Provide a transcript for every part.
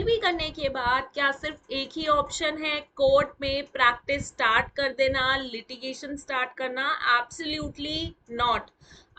LLB करने के बाद क्या सिर्फ एक ही ऑप्शन है कोर्ट में प्रैक्टिस स्टार्ट कर देना, लिटिगेशन स्टार्ट करना? Absolutely not.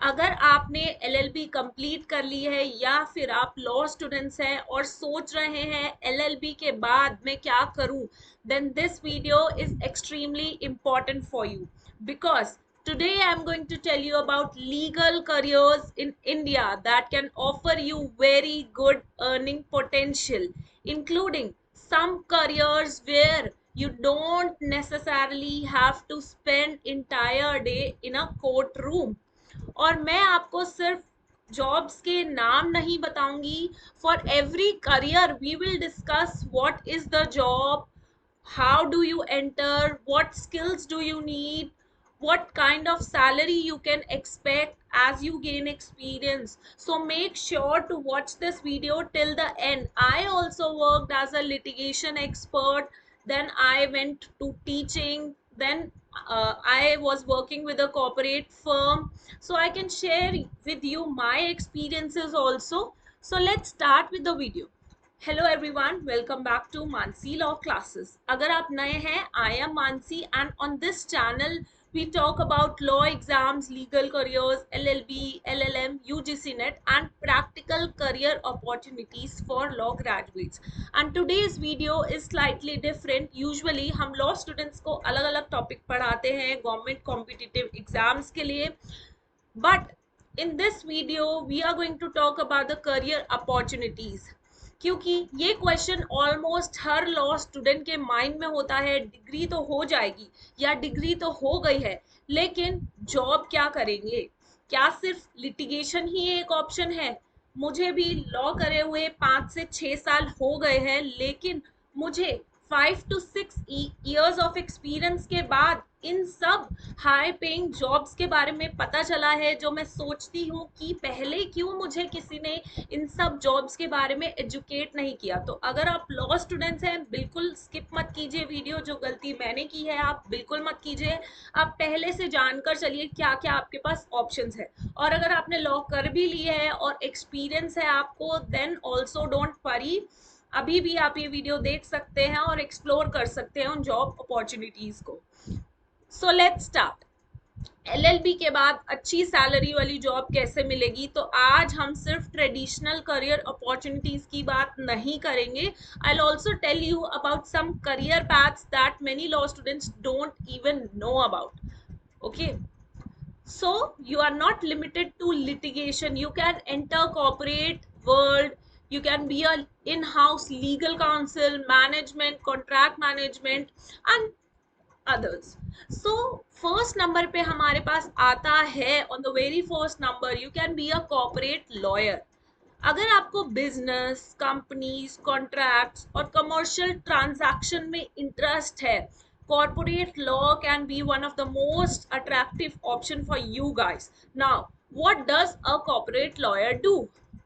अगर आपने LLB कंप्लीट कर ली है या फिर आप लॉ स्टूडेंट्स हैं और सोच रहे हैं LLB के बाद मैं क्या करूं, then this video is extremely important for you because today I am going to tell you about legal careers in India that can offer you very good earning potential, including some careers where you don't necessarily have to spend entire day in a courtroom. और मैं आपको सिर्फ jobs के नाम नहीं बताऊंगी. For every career we will discuss what is the job, how do you enter, what skills do you need, what kind of salary you can expect as you gain experience. So make sure to watch this video till the end. I also worked as a litigation expert, then I went to teaching, then I was working with a corporate firm, so I can share with you my experiences also. So let's start with the video. Hello everyone, welcome back to Mansi law classes. अगर आप नए हैं, I am Mansi and on this channel we talk about law exams, legal careers, LLB, LLM, UGC NET and practical career opportunities for law graduates. And today's video is slightly different. Usually हम law students को अलग अलग topic पढ़ाते हैं government competitive exams के लिए, but in this video we are going to talk about the career opportunities. क्योंकि ये क्वेश्चन ऑलमोस्ट हर लॉ स्टूडेंट के माइंड में होता है, डिग्री तो हो जाएगी या डिग्री तो हो गई है लेकिन जॉब क्या करेंगे, क्या सिर्फ लिटिगेशन ही एक ऑप्शन है? मुझे भी लॉ करे हुए 5 से 6 साल हो गए हैं, लेकिन मुझे 5 to 6 years ऑफ एक्सपीरियंस के बाद इन सब हाई पेइंग जॉब्स के बारे में पता चला है, जो मैं सोचती हूँ कि पहले क्यों मुझे किसी ने इन सब जॉब्स के बारे में एजुकेट नहीं किया. तो अगर आप लॉ स्टूडेंट्स हैं, बिल्कुल स्किप मत कीजिए वीडियो. जो गलती मैंने की है आप बिल्कुल मत कीजिए. आप पहले से जानकर चलिए क्या क्या आपके पास ऑप्शंस है. और अगर आपने लॉ कर भी ली है और एक्सपीरियंस है आपको, देन ऑल्सो डोंट वरी, अभी भी आप ये वीडियो देख सकते हैं और एक्सप्लोर कर सकते हैं उन जॉब अपॉर्चुनिटीज को. So let's start. LLB के बाद अच्छी सैलरी वाली जॉब कैसे मिलेगी? तो आज हम सिर्फ ट्रेडिशनल करियर अपॉर्चुनिटीज की बात नहीं करेंगे. I will also tell you about some career paths that many law students don't even know about. Okay, so you are not limited to litigation. You can enter corporate world, you can be a in-house legal counsel, management, contract management and others. So first number पे हमारे पास आता है, on the very first number you can be a corporate lawyer. अगर आपको business, companies, contracts और commercial transaction में interest है, corporate law can be one of the most attractive option for you guys. Now, what does a corporate lawyer do?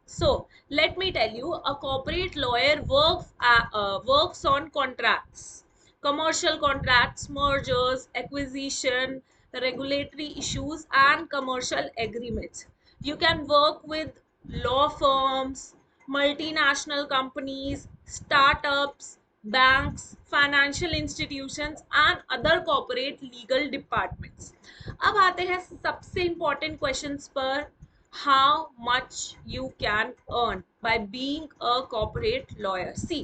So, let me tell you, a corporate lawyer works on contracts, commercial contracts, mergers, acquisition, regulatory issues and commercial agreements. You can work with law firms, multinational companies, startups, banks, financial institutions and other corporate legal departments. अब आते हैं सबसे important questions पर. How much you can earn by being a corporate lawyer? See,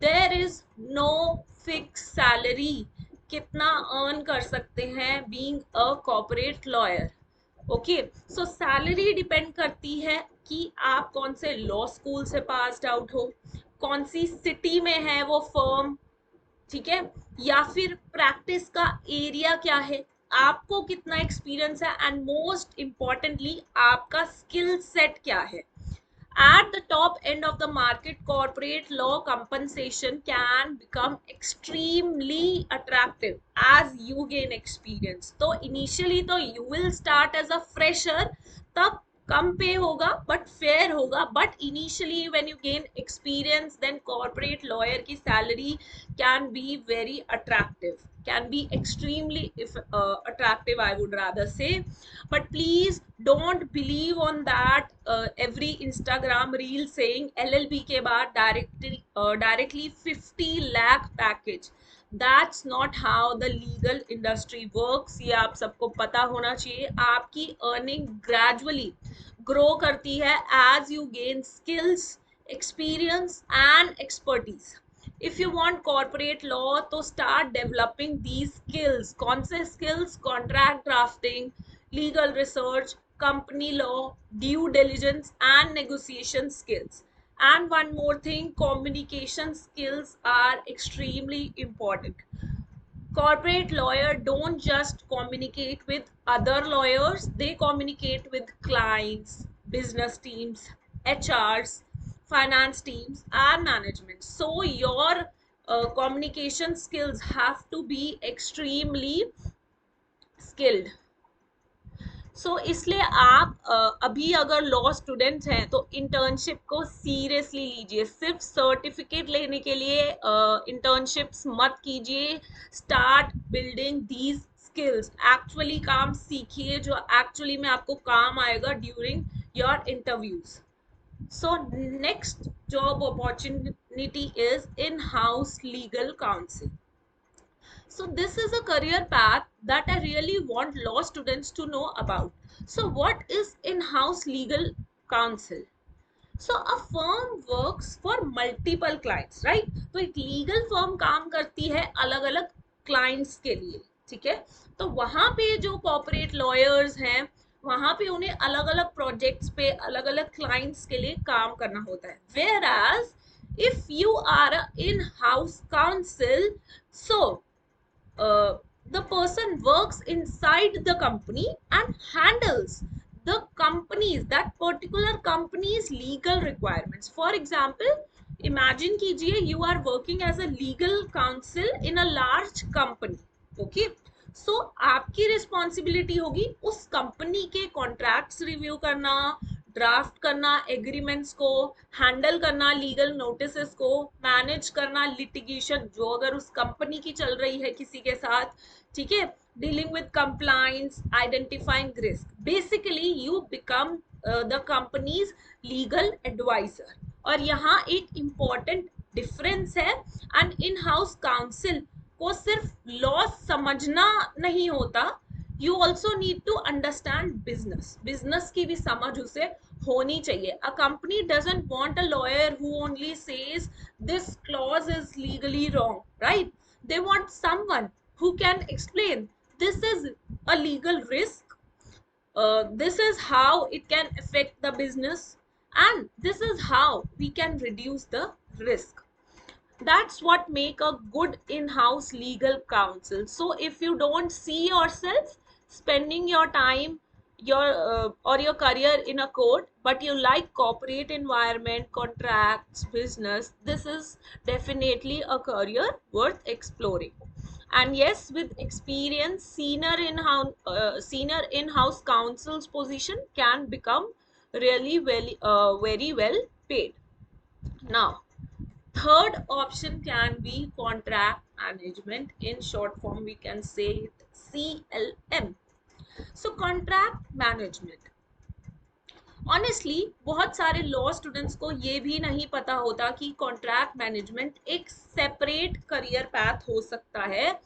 there is no fixed salary. कितना earn कर सकते हैं being a corporate lawyer? Okay, so salary depend करती है कि आप कौन से लॉ स्कूल से पास्ड आउट हो, कौन सी सिटी में है वो फर्म, ठीक है, या फिर प्रैक्टिस का एरिया क्या है, आपको कितना एक्सपीरियंस है एंड मोस्ट इम्पॉर्टेंटली आपका स्किल सेट क्या है. At the top end of the market, corporate law compensation can become extremely attractive as you gain experience. तो initially तो you will start as a fresher, तब कम पे होगा but fair होगा, but initially when you gain experience then corporate lawyer की salary can be very attractive, can be extremely attractive, I would rather say. But please don't believe on that every Instagram reel saying LLB के बाद directly 50 lakh package. That's not how the legal industry works. ये आप सबको पता होना चाहिए. आपकी earning gradually grow करती है as you gain skills, experience and expertise. If you want corporate law तो start developing these skills. कौन से skills? Contract drafting, legal research, company law, due diligence and negotiation skills. And one more thing, communication skills are extremely important. Corporate lawyer don't just communicate with other lawyers, they communicate with clients, business teams, HRs, finance teams and management. So your communication skills have to be extremely skilled. इसलिए आप अभी अगर law student हैं तो internship को seriously लीजिए. सिर्फ certificate लेने के लिए इंटर्नशिप्स मत कीजिए. Start building these skills. Actually काम सीखिए जो एक्चुअली में आपको काम आएगा during your interviews. So next job opportunity is in-house legal counsel. So this is a career path that I really want law students to know about. So what is in-house legal counsel? So a firm works for multiple clients, right? तो एक legal firm काम करती है अलग अलग clients के लिए, ठीक है? तो वहां पे जो corporate lawyers हैं वहां पे उन्हें अलग अलग projects पे अलग अलग clients के लिए काम करना होता है. Whereas if you are a in-house counsel, so the person works inside the company and handles the companies, that particular company's legal requirements. For example, imagine कीजिए you are working as a legal counsel in a large company. Okay, so आपकी responsibility होगी उस company के contracts review करना, draft करना agreements को, handle करना legal notices को, मैनेज करना लिटिगेशन जो अगर उस कंपनी की चल रही है किसी के साथ, ठीक है, dealing with compliance, identifying risk. Basically you become the company's legal adviser. और यहाँ एक इम्पॉर्टेंट डिफरेंस है. एंड इन हाउस काउंसिल को सिर्फ लॉ समझना नहीं होता, you also need to understand business की भी समझ उसे होनी चाहिए. A company doesn't want a lawyer who only says this clause is legally wrong, right? They want someone who can explain this is a legal risk, this is how it can affect the business, and this is how we can reduce the risk. That's what make a good in-house legal counsel. So if you don't see yourself spending your time or your career in a court, but you like corporate environment, contracts, business, this is definitely a career worth exploring. And yes, with experience, senior in-house counsel's position can become really very well paid. Now third option can be contract management. In short form we can say it CLM. So contract management, honestly बहुत सारे law students को ये भी नहीं पता होता कि contract management एक सेपरेट करियर पैथ हो सकता है.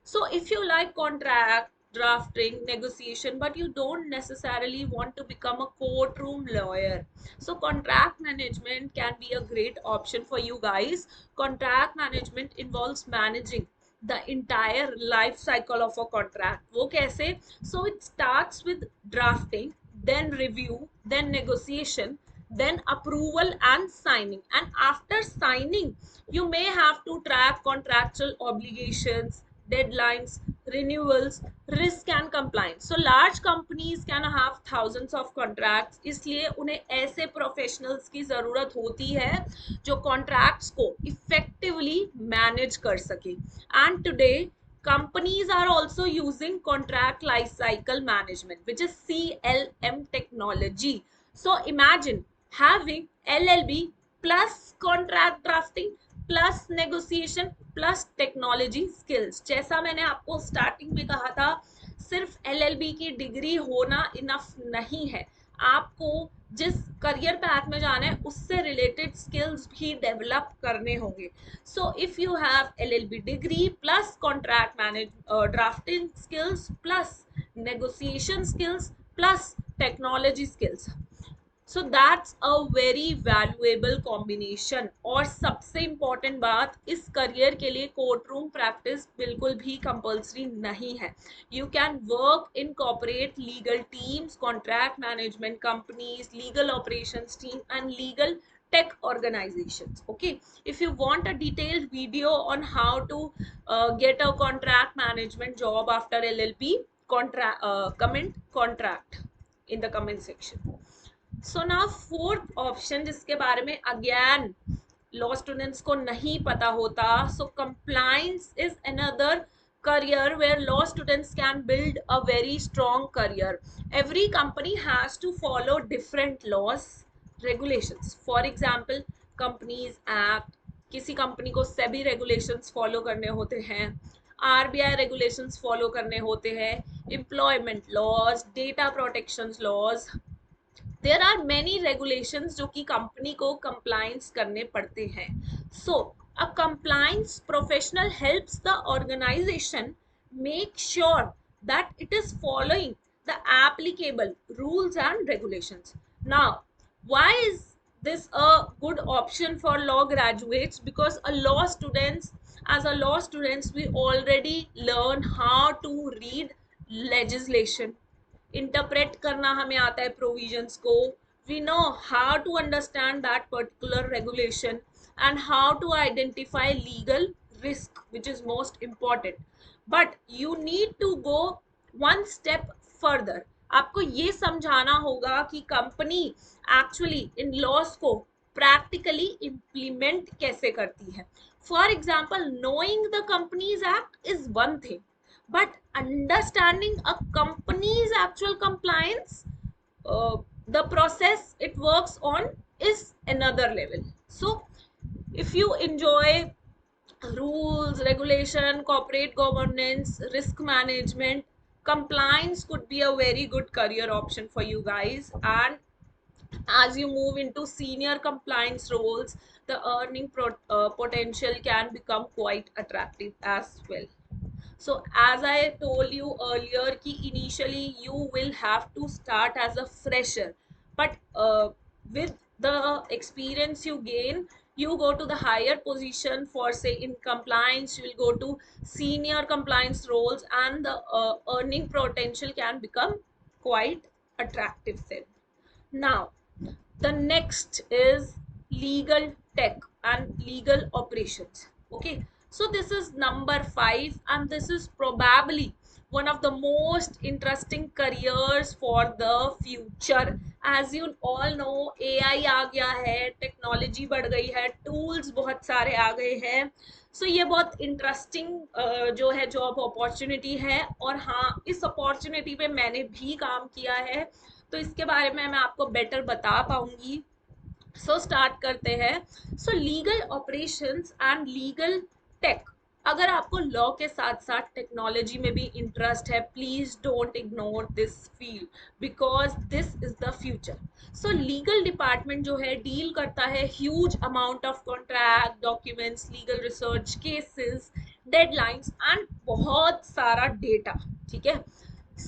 So if you like contract drafting, negotiation, but you don't necessarily want to become a courtroom lawyer, so contract management can be a great option for you guys. Contract management involves managing the entire life cycle of a contract. वो कैसे? So it starts with drafting, then review, then negotiation, then approval and signing. And after signing, you may have to track contractual obligations, deadlines, renewals, risk and compliance. So large companies can have thousands of contracts, इसलिए उन्हें ऐसे professionals की जरूरत होती है जो contracts को effectively manage कर सके. And today companies are also using contract life cycle management, which is CLM technology. So imagine having LLB plus contract drafting plus negotiation plus technology skills. जैसा मैंने आपको स्टार्टिंग में कहा था, सिर्फ LLB की डिग्री होना इनफ नहीं है, आपको जिस करियर पैथ में जाना है उससे रिलेटेड स्किल्स भी डेवलप करने होंगे. So if you have LLB degree plus contract manage drafting skills plus negotiation skills plus technology skills, so that's a very valuable combination. और सबसे इम्पॉर्टेंट बात, इस करियर के लिए कोर्ट रूम प्रैक्टिस बिल्कुल भी कंपल्सरी नहीं है. You can work in corporate legal teams, contract management companies, legal operations team, and legal tech organizations. Okay, if you want a detailed video on how to get a contract management job after LLB, comment contract in the comment section. So now fourth option जिसके बारे में again law students को नहीं पता होता, so compliance is another career where law students can build a very strong career. Every company has to follow different laws, regulations. For example, companies act, किसी company को SEBI regulations follow करने होते हैं, RBI regulations follow करने होते हैं, employment laws, data protection laws. There are many regulations जो कि कंपनी को कंप्लायंस करने पड़ते हैं. So a compliance professional helps the organisation make sure that it is following the applicable rules and regulations. Now why is this a good option for law graduates? Because as a law students we already learn how to read legislation, interpret करना हमें आता है provisions को, we know how to understand that particular regulation and how to identify legal risk which is most important. But you need to go one step further. आपको ये समझाना होगा कि कंपनी एक्चुअली इन लॉस को practically implement कैसे करती है. For example, knowing the company's act is one thing, but understanding a company's actual compliance, the process it works on is another level. So if you enjoy rules, regulation, corporate governance, risk management, compliance could be a very good career option for you guys. And as you move into senior compliance roles, the earning potential can become quite attractive as well. So as I told you earlier कि initially you will have to start as a fresher, but with the experience you gain, you go to the higher position. For say in compliance, you will go to senior compliance roles, and the earning potential can become quite attractive then. Now the next is legal tech and legal operations. Okay, so this is number 5, and this is probably one of the most interesting careers for the future. As you all know, AI आ गया है, technology बढ़ गई है, tools बहुत सारे आ गए हैं. सो ये बहुत इंटरेस्टिंग जो है जॉब अपॉर्चुनिटी है. और हाँ, इस अपॉर्चुनिटी पे मैंने भी काम किया है, तो इसके बारे में मैं आपको बेटर बता पाऊंगी. सो स्टार्ट करते हैं. So legal operations and legal tech, अगर आपको लॉ के साथ साथ टेक्नोलॉजी में भी इंटरेस्ट है, please don't ignore this field because this is the future. So legal department जो है डील करता है huge amount of contract, documents, legal research, cases, deadlines and बहुत सारा डेटा. ठीक है.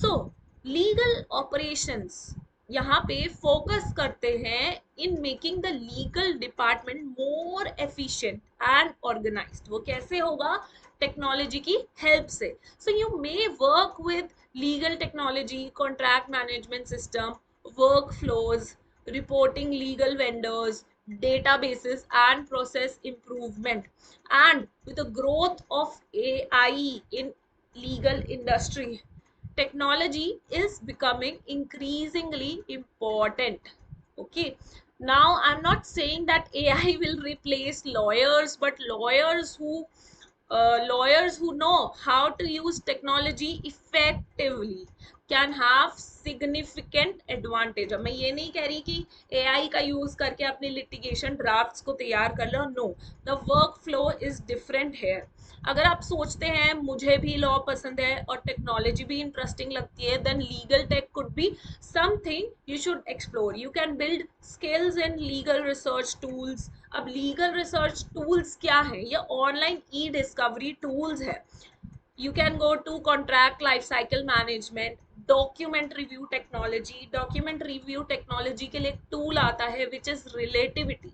सो लीगल ऑपरेशंस यहाँ पे फोकस करते हैं in making the legal department more efficient and organised. वो कैसे होगा? टेक्नोलॉजी की हेल्प से. So you may work with legal technology, contract management system, workflows, reporting legal vendors, databases and process improvement. And with the growth of AI in legal industry, technology is becoming increasingly important. Okay, now I'm not saying that AI will replace lawyers, but lawyers who know how to use technology effectively can have significant advantage. अब मैं ये नहीं कह रही कि AI का use करके अपनी लिटिगेशन ड्राफ्ट्स को तैयार कर लो, no, the workflow is different here. अगर आप सोचते हैं मुझे भी लॉ पसंद है और टेक्नोलॉजी भी इंटरेस्टिंग लगती है, then legal tech could be something you should explore. You can build skills in legal research tools. अब लीगल रिसर्च टूल्स क्या है? ये ऑनलाइन ई डिस्कवरी टूल्स है। You can go to contract life cycle management, document review technology। document review technology के लिए एक tool आता है which is relativity।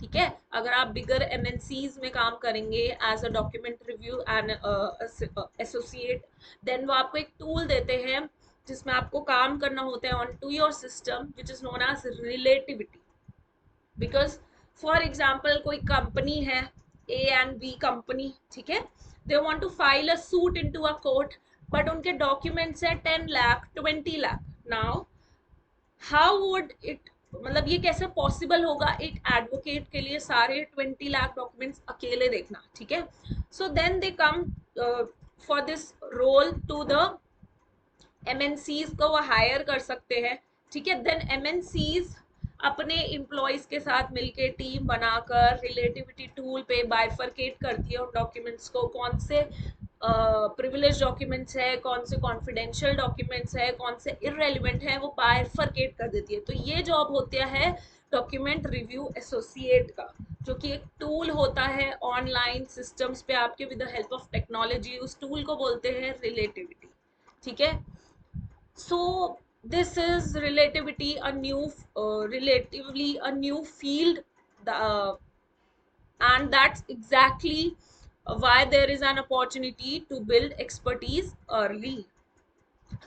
ठीक है, अगर आप बिगर एमएनसीज में काम करेंगे as a document review and associate, then वो आपको एक टूल देते हैं जिसमें आपको काम करना होता है on to your system which is known as relativity. Because for example कोई कंपनी है, ए एंड बी कंपनी, ठीक है, they want to file a suit into a court, but उनके डॉक्यूमेंट्स है 10 lakh 20 lakh. Now how would it, मतलब ये कैसे possible होगा एक एडवोकेट के लिए सारे 20 लाख डॉक्यूमेंट्स अकेले देखना? ठीक है, so then they come for this role to the MNCs को वो हायर कर सकते हैं। ठीक है, देन एमएनसीज अपने एम्प्लॉयज के साथ मिलके टीम बनाकर रिलेटिविटी टूल पे बाइफरकेट करती है उन डॉक्यूमेंट्स को, कौन से प्रिविलेज डॉक्यूमेंट्स है, कौन से कॉन्फिडेंशियल डॉक्यूमेंट्स है, कौन से इररेलेवेंट है, वो बाइफरकेट कर देती है। तो ये जॉब होता है डॉक्यूमेंट रिव्यू एसोसिएट का, जो कि एक टूल होता है ऑनलाइन सिस्टम्स पे आपके with the help of technology. उस टूल को बोलते हैं रिलेटिविटी। ठीक है, so this is relativity, a new relatively a new field, and that's exactly why there is an opportunity to build expertise early।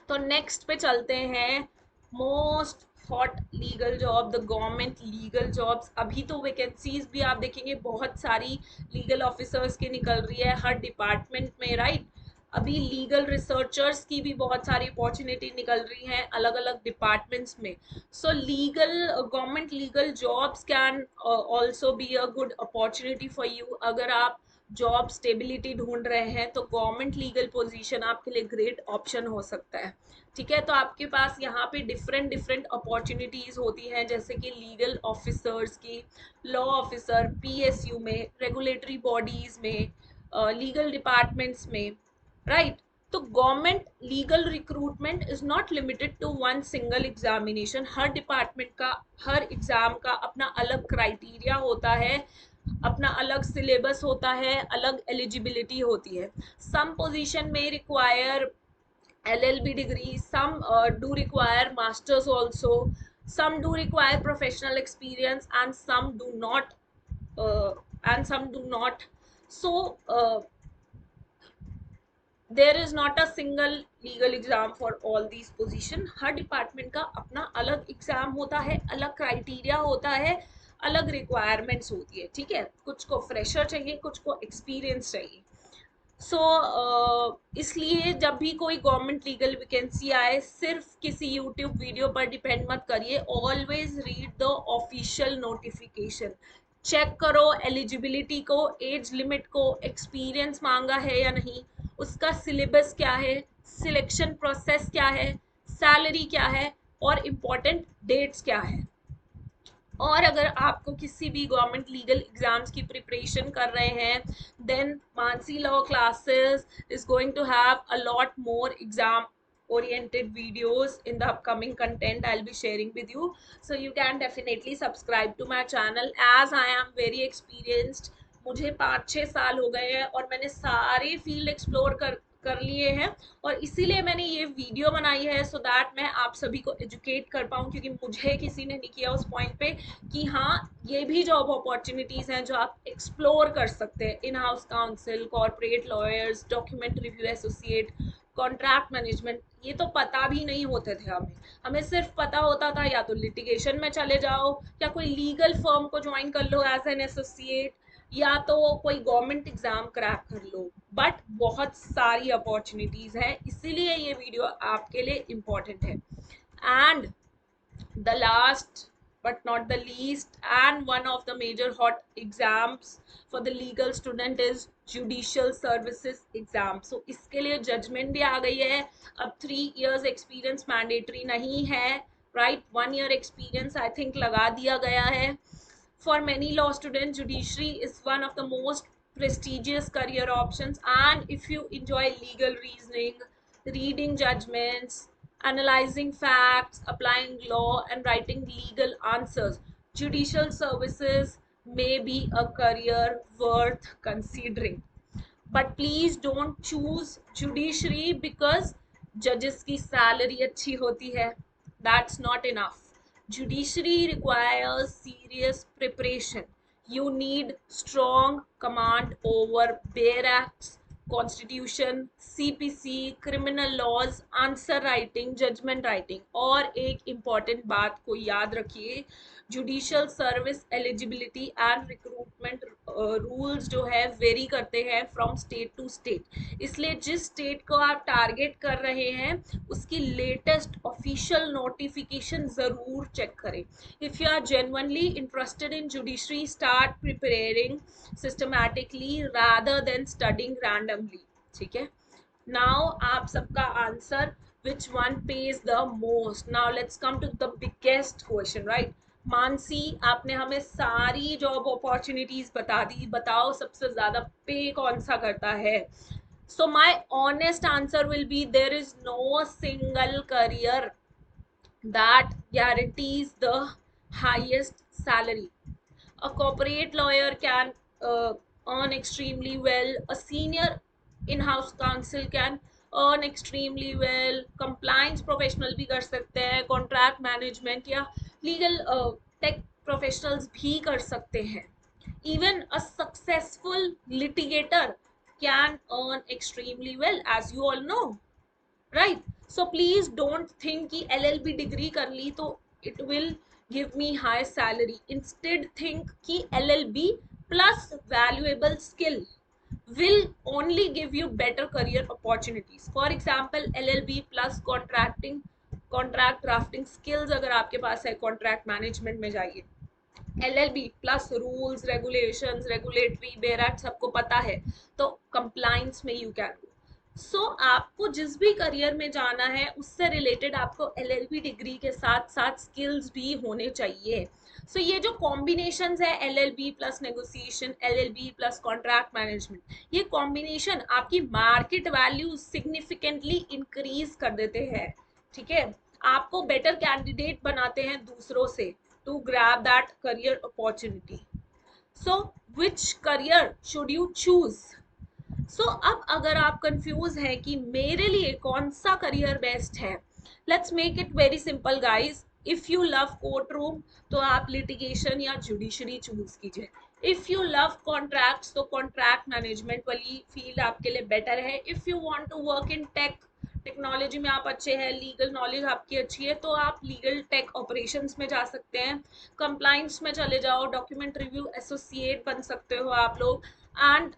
तो next पे चलते हैं, most hot legal job, the government legal jobs. अभी तो vacancies भी आप देखेंगे बहुत सारी लीगल ऑफिसर्स की निकल रही है हर डिपार्टमेंट में, राइट। अभी लीगल रिसर्चर्स की भी बहुत सारी अपॉर्चुनिटी निकल रही हैं अलग अलग डिपार्टमेंट्स में। सो legal government legal jobs can also be a good opportunity for you. अगर आप जॉब स्टेबिलिटी ढूंढ रहे हैं तो गवर्नमेंट लीगल पोजीशन आपके लिए ग्रेट ऑप्शन हो सकता है। ठीक है, तो आपके पास यहाँ पे डिफरेंट डिफरेंट अपॉर्चुनिटीज होती हैं, जैसे कि लीगल ऑफिसर्स की, लॉ ऑफिसर पीएसयू में, रेगुलेटरी बॉडीज में, लीगल डिपार्टमेंट्स में, राइट। तो government legal recruitment is not limited to one single examination. हर डिपार्टमेंट का, हर एग्जाम का अपना अलग क्राइटेरिया होता है, अपना अलग सिलेबस होता है, अलग एलिजिबिलिटी होती है। सम पोजीशन में require LLB degree, some do require masters also, some do require professional experience, and some do not, uh, and some do not. So there is not a single legal exam for all these position। Her department का अपना अलग exam होता है, अलग criteria होता है, अलग requirements होती है। ठीक है, कुछ को फ्रेशर चाहिए, कुछ को एक्सपीरियंस चाहिए। इसलिए जब भी कोई गवर्नमेंट लीगल वैकेंसी आए, सिर्फ किसी यूट्यूब वीडियो पर डिपेंड मत करिए, always read the official notification. Check करो एलिजिबिलिटी को, एज लिमिट को, एक्सपीरियंस मांगा है या नहीं, उसका सिलेबस क्या है, सिलेक्शन प्रोसेस क्या है, सैलरी क्या है, और इम्पोर्टेंट डेट्स क्या है। और अगर आपको किसी भी गवर्नमेंट लीगल एग्जाम्स की प्रिपरेशन कर रहे हैं, then Mansi law classes is going to have a lot more exam oriented videos in the upcoming content I'll be sharing with you, so you can definitely subscribe to my channel as I am very experienced। मुझे 5-6 साल हो गए हैं और मैंने सारे field explore कर लिए हैं, और इसीलिए मैंने ये वीडियो बनाई है सो दैट मैं आप सभी को एजुकेट कर पाऊँ, क्योंकि मुझे किसी ने नहीं किया उस पॉइंट पे कि हाँ ये भी जॉब अपॉर्चुनिटीज़ हैं जो आप एक्सप्लोर कर सकते हैं। इन house council, corporate lawyers, document review associate, contract management, ये तो पता भी नहीं होते थे हमें। हमें सिर्फ पता होता था या तो लिटिगेशन में चले जाओ, या कोई लीगल फर्म को ज्वाइन कर लो एज एन एसोसिएट, या तो कोई गवर्नमेंट एग्जाम क्रैक कर लो। बट बहुत सारी अपॉर्चुनिटीज हैं, इसीलिए ये वीडियो आपके लिए इम्पोर्टेंट है। And the last but not the least, and one of the major hot exams for the legal student is judicial services exam. So इसके लिए judgment भी आ गई है. अब 3 years experience mandatory नहीं है, right? 1 year experience I think लगा दिया गया है. For many law students, judiciary is one of the most prestigious career options, and if you enjoy legal reasoning, reading judgments, analyzing facts, applying law, and writing legal answers, judicial services may be a career worth considering. But please don't choose judiciary because judges की salary अच्छी होती है. That's not enough. Judiciary requires serious preparation. You need strong command over bare acts, constitution, CPC, criminal laws, answer writing, judgment writing. और एक important बात को याद रखिए, judicial service eligibility and recruitment rules जो है वेरी करते हैं फ्रॉम स्टेट टू स्टेट. इसलिए जिस स्टेट को आप टारगेट कर रहे हैं उसकी लेटेस्ट ऑफिशियल नोटिफिकेशन जरूर चेक करें. If you are genuinely interested in judiciary, start preparing systematically rather than studying randomly. ठीक है, नाउ आप सबका answer, which one pays the most? Now let's come to the biggest question, right? Mansi, आपने हमें सारी job opportunities बता दी, बताओ सबसे ज्यादा पे कौन सा करता है? So my honest answer will be there is no single career that guarantees the highest salary. A corporate lawyer can earn extremely well. A senior in-house counsel can earn extremely well. Compliance professional भी कर सकते हैं, contract management या legal tech professionals भी कर सकते हैं. Even a successful litigator can earn extremely well, as you all know, right? So please don't think कि LLB degree कर ली तो it will give me high salary. Instead think कि LLB plus valuable skill will only give you better career opportunities. For example, LLB plus contract drafting skills अगर आपके पास है, contract management में जाइए. LLB plus rules, regulations, regulatory, bare act सबको पता है, तो compliance में you can go. सो आपको जिस भी करियर में जाना है उससे रिलेटेड आपको LLB डिग्री के साथ साथ स्किल्स भी होने चाहिए. सो ये जो कॉम्बिनेशंस है LLB plus negotiation, LLB plus contract management, ये कॉम्बिनेशन आपकी मार्केट वैल्यू सिग्निफिकेंटली इंक्रीज कर देते हैं. ठीक है, आपको बेटर कैंडिडेट बनाते हैं दूसरों से to grab that career opportunity. So which career should you choose? So अब अगर आप कंफ्यूज हैं कि मेरे लिए कौन सा करियर बेस्ट है, let's make it very simple guys. If you love courtroom तो आप लिटिगेशन या जुडिशरी चूज कीजिए. इफ यू लव कॉन्ट्रैक्ट्स तो कॉन्ट्रैक्ट मैनेजमेंट वाली फील्ड आपके लिए बेटर है. If you want to work in technology में आप अच्छे हैं, लीगल नॉलेज आपकी अच्छी है, तो आप लीगल टेक ऑपरेशंस में जा सकते हैं. कंप्लाइंस में चले जाओ, डॉक्यूमेंट रिव्यू एसोसिएट बन सकते हो आप लोग. And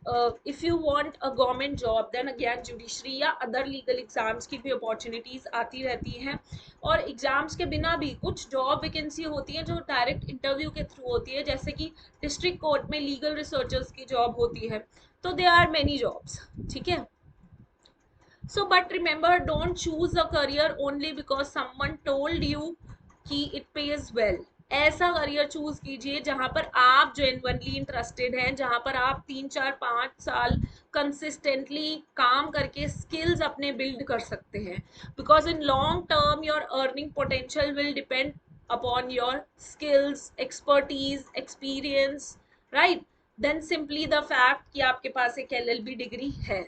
if you want a government job, then again judiciary या other legal exams की भी opportunities आती रहती हैं. और exams के बिना भी कुछ job vacancy होती हैं जो direct interview के through होती है, जैसे कि district court में legal researchers की job होती है. तो there are many jobs. ठीक है, so but remember, don't choose a career only because someone told you कि it pays well. ऐसा करियर चूज कीजिए जहां पर आप जेन्युइनली इंटरेस्टेड हैं, जहां पर आप 3-4-5 साल कंसिस्टेंटली काम करके स्किल्स अपने बिल्ड कर सकते हैं. Because in long term your earning potential will depend upon your skills, expertise, experience, right, then simply the fact कि आपके पास एक LLB डिग्री है.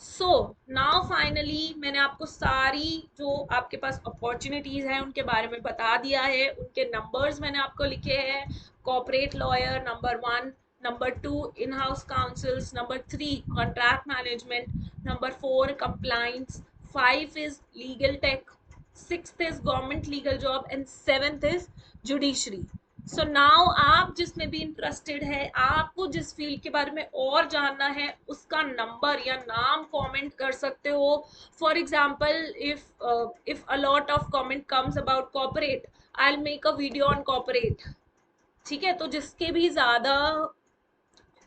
सो नाउ फाइनली मैंने आपको सारी जो आपके पास अपॉर्चुनिटीज हैं उनके बारे में बता दिया है. उनके नंबर्स मैंने आपको लिखे हैं. Corporate lawyer number 1, number 2 in house counsels, number 3 contract management, number 4 compliance, 5 is legal tech, 6th is government legal job and 7th is judiciary. So now आप जिसमें भी इंटरेस्टेड है, आपको जिस फील्ड के बारे में और जानना है, उसका नंबर या नाम कमेंट कर सकते हो. For example if a lot of comment comes about corporate, I make a video on corporate, ठीक है। तो जिसके भी ज्यादा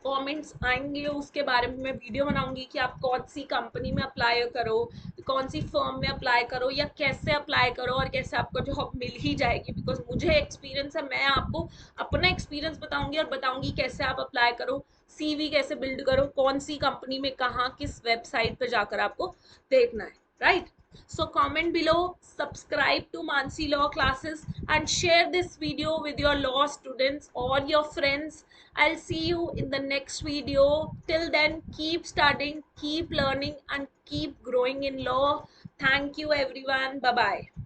कमेंट्स आएंगे उसके बारे में मैं वीडियो बनाऊंगी कि आप कौन सी कंपनी में अप्लाई करो, कौन सी फर्म में अप्लाई करो, या कैसे अप्लाई करो और कैसे आपको जॉब मिल ही जाएगी। बिकॉज मुझे एक्सपीरियंस है, मैं आपको अपना एक्सपीरियंस बताऊंगी और बताऊंगी कैसे आप अप्लाई करो, सीवी कैसे बिल्ड करो, कौन सी कंपनी में कहाँ किस वेबसाइट पे जाकर आपको देखना है, right. So comment below, subscribe to Mansi Law classes and share this video with your law students or your friends. I'll see you in the next video. Till then, keep studying, keep learning and keep growing in law. Thank you everyone. Bye bye.